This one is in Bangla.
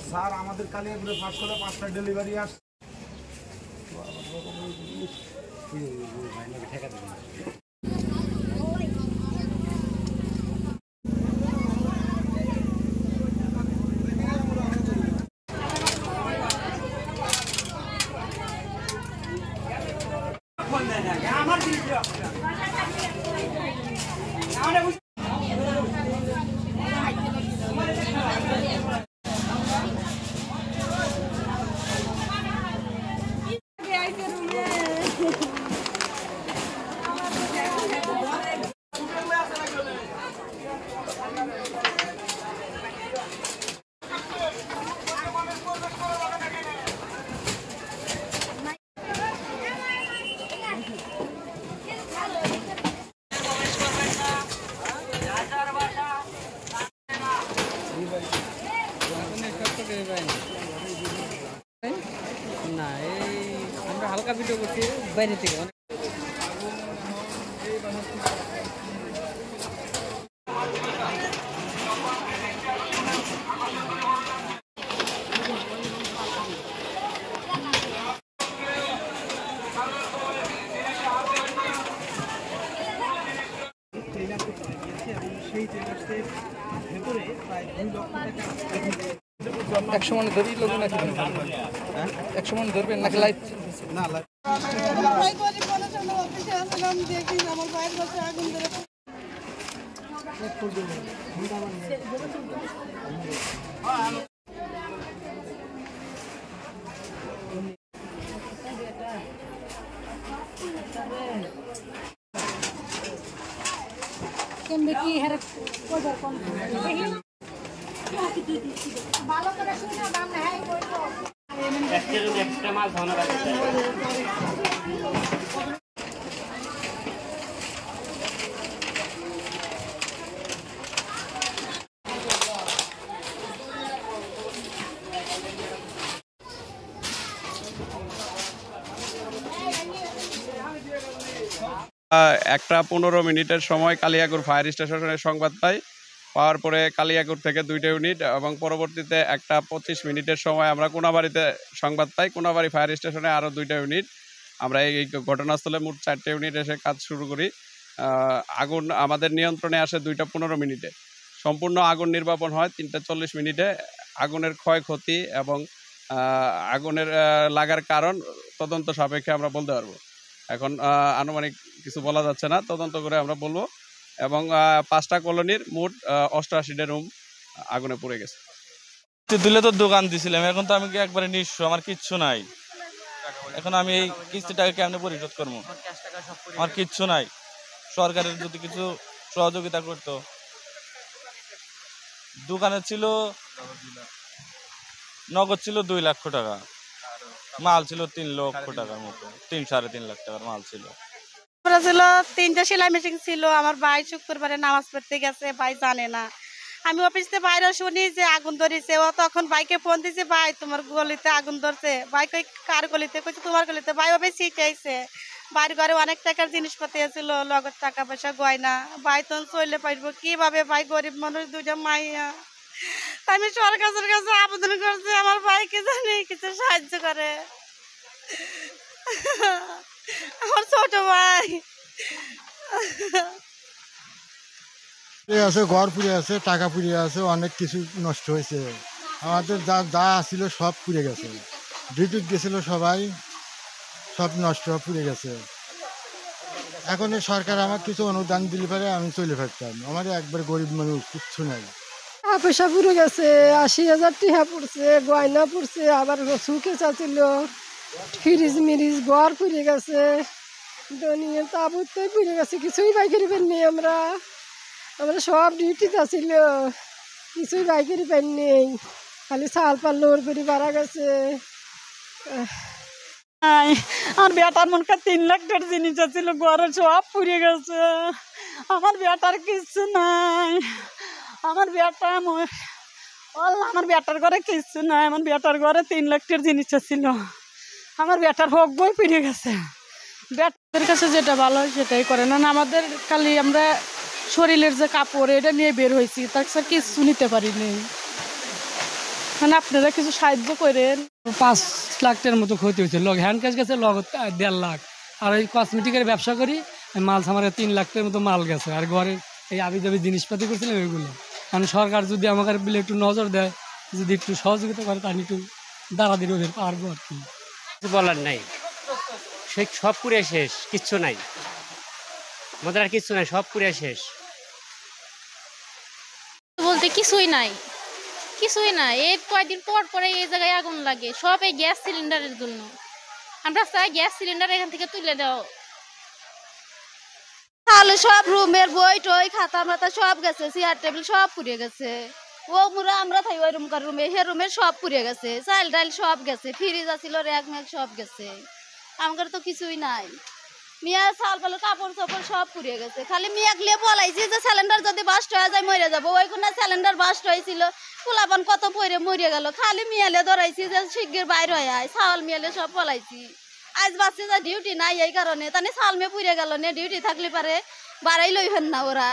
স্যার আমাদের কালিয়াপুরে 5টা ডেলিভারি আসছে। না এই আমরা হালকা ভিডিও করছি বাইরে থেকে একশো মনে ধরি লোক নাকি 100 মনে ধরবেন নাকি লাইট না কি হেরে ভালো করে শুনে দাম নাই কইতো এক্সট্রা মাল ধনা রাখতে একটা 15 মিনিটের সময় কালিয়াকৈর ফায়ার স্টেশনের সংবাদ পাই। পাওয়ার পরে কালিয়াকৈর থেকে 2টা ইউনিট এবং পরবর্তীতে একটা 25 মিনিটের সময় আমরা কোনাবাড়িতে সংবাদ পাই। কোনাবাড়ি ফায়ার স্টেশনে আরও 2টা ইউনিট। আমরা এই ঘটনাস্থলে মোট 4টে ইউনিট এসে কাজ শুরু করি। আগুন আমাদের নিয়ন্ত্রণে আসে 2টা 15 মিনিটে। সম্পূর্ণ আগুন নির্বাপন হয় 3টা 40 মিনিটে। আগুনের ক্ষয়ক্ষতি এবং আগুনের লাগার কারণ তদন্ত সাপেক্ষে আমরা বলতে পারবো। এখন আনুমানিক কিছু বলা যাচ্ছে না, তদন্ত করে আমরা বলবো। এবং 5টা কলোনির মোট 88টা রুম আগুনে পুড়ে গেছে। দিলে তো দোকান দিছিলাম, এখন তো আমি একবারে নিঃস্ব, আমার কিচ্ছু নাই। এখন আমি এই কিস্তিটাকে কেমনে পরিশোধ করবো? আমার কিচ্ছু নাই। সরকারের যদি কিছু সহযোগিতা করতো। দোকানে ছিল নগদ ছিল 2 লক্ষ টাকা, মাল ছিল 3 লক্ষ টাকার মতো, 3-3.5 লাখ টাকার মাল ছিল। ছিল 3টা সেলাই মেশিন ছিল। আমার ভাই শুক্রবারে নামাজ পড়তে গেছে, ভাই জানে না। আমি অফিস থেকে বাইরে শুনি যে আগুন ধরেছে। ও তখন ভাইকে ফোন দিছে, ভাই তোমার গলিতে আগুন ধরছে। ভাই কই কার গলিতে? কইছে তোমার গলিতে। ভাই ওভাবে ছিটাইছে। বাইরে ঘরে অনেক টাকার জিনিসপাতি ছিল, নগদ টাকা পয়সা গয়না। ভাই তখন চলে পারবো কিভাবে? ভাই গরিব মানুষ, 2টা মাইয়া। আমি সরকারের কাছে আবেদন করছি আমার ভাইকে জানি কিছু সাহায্য করে। আমার ছোট ভাই আছে, ঘর পুড়ে আছে, টাকা পুড়ে আছে, অনেক কিছু নষ্ট হয়েছে। আমাদের যা যা ছিল সব পুড়ে গেছে। বিদ্যুৎ গেছিল সবাই, সব নষ্ট পুড়ে গেছে। এখন সরকার আমার কিছু অনুদান দিলে পারে আমি চলে ফেরতাম। আমার একবার গরিব মানুষ, কিচ্ছু নাই। পয়সা পুড়ে গেছে, 80,000 টাকা পড়ছে, গয়না পড়ছে, আবার সুখে চাচ্ছিল, ফ্রিজ মিরিজ ঘর পুড়ে গেছে, দুনিয়া তাবুতে পুড়ে গেছে। কিছুই বাইকেরি পাইনি আমরা সব ডিউটিতে ছিল, কিছুই বাইকেরি পাইনি। খালি চাল পাল লোর করে বাড়া গেছে। আমার বেটার মনে কর 3 লাখ টাকার জিনিস ছিল, ঘরে সব পুড়ে গেছে। আমার বেটার কিছু নাই। আমার বেটা আমার বেটার ঘরে কিছু নাই। আমার বেটার ঘরে 3 লাখ টাকার জিনিস ছিল। আমার বেটার হোক বই পুড়ে গেছে। বেটার কাছে যেটা ভালো হয় সেটাই করে না। আমাদের খালি আমরা শরীরের যে কাপড় এটা নিয়ে বের হয়েছি, তাছাড়া কিছু নিতে পারিনি। মানে আপনারা কিছু সাহায্য করেন। 5 লাখ টাকার মতো ক্ষতি হয়েছে। হ্যান্ড ক্যাশ গেছে, লগত 1.5 লাখ। আর এই কসমেটিকের ব্যবসা করি, মাল সামারে 3 লাখ টাকার মতো মাল গেছে। আর ঘরের এই আবিজাবি জিনিসপাতি করছিলাম এগুলো। কারণ সরকার যদি আমাকে বলে একটু নজর দেয়, যদি একটু সহযোগিতা করে, তাহলে একটু দাঁড়াদিন ওদের পারবো আর কি। কিছু বলার নাই, সে সব পুড়ে শেষ, কিচ্ছু নাই আমাদের, আর কিচ্ছু নাই, সব পুড়ে শেষ। বলতে কিছুই নাই, কিছুই নাই। এই কয়েকদিন পর পরে এই জায়গায় আগুন লাগে, সব এই গ্যাস সিলিন্ডারের জন্য। আমরা চাই গ্যাস সিলিন্ডার এখান থেকে তুলে দাও। তাহলে সব রুমের বই টই খাতা মাতা সব গেছে, চেয়ার টেবিল সব পুড়ে গেছে। ও মুরা আমরা থাকি ওই রুমকার রুমে, হে রুমের সব পুড়ে গেছে, চাল ডাল সব গেছে, ফ্রিজ আছিল র্যাক ম্যাক সব গেছে। আমার তো কিছুই নাই। মিয়া চাল পাল কাপড় চাপড় সব পুড়ে গেছে। খালি মিয়াক লিয়ে বলাইছি যে সিলিন্ডার যদি বাস্ট হয়ে যায় মরে যাবো। ওইখানে সিলিন্ডার বাস্ট হয়েছিল, পোলাপান কত পরে মরে গেল। খালি মিয়ালে ধরাইছি যে শিগগির বাইর হয়ে আয়, চাউল মিয়ালে সব বলাইছি। আজ বাচ্চা যে ডিউটি নাই এই কারণে, তাহলে চাল মেয়ে পুড়ে গেল, ডিউটি থাকলে পারে বাড়াই লইবেন না ওরা।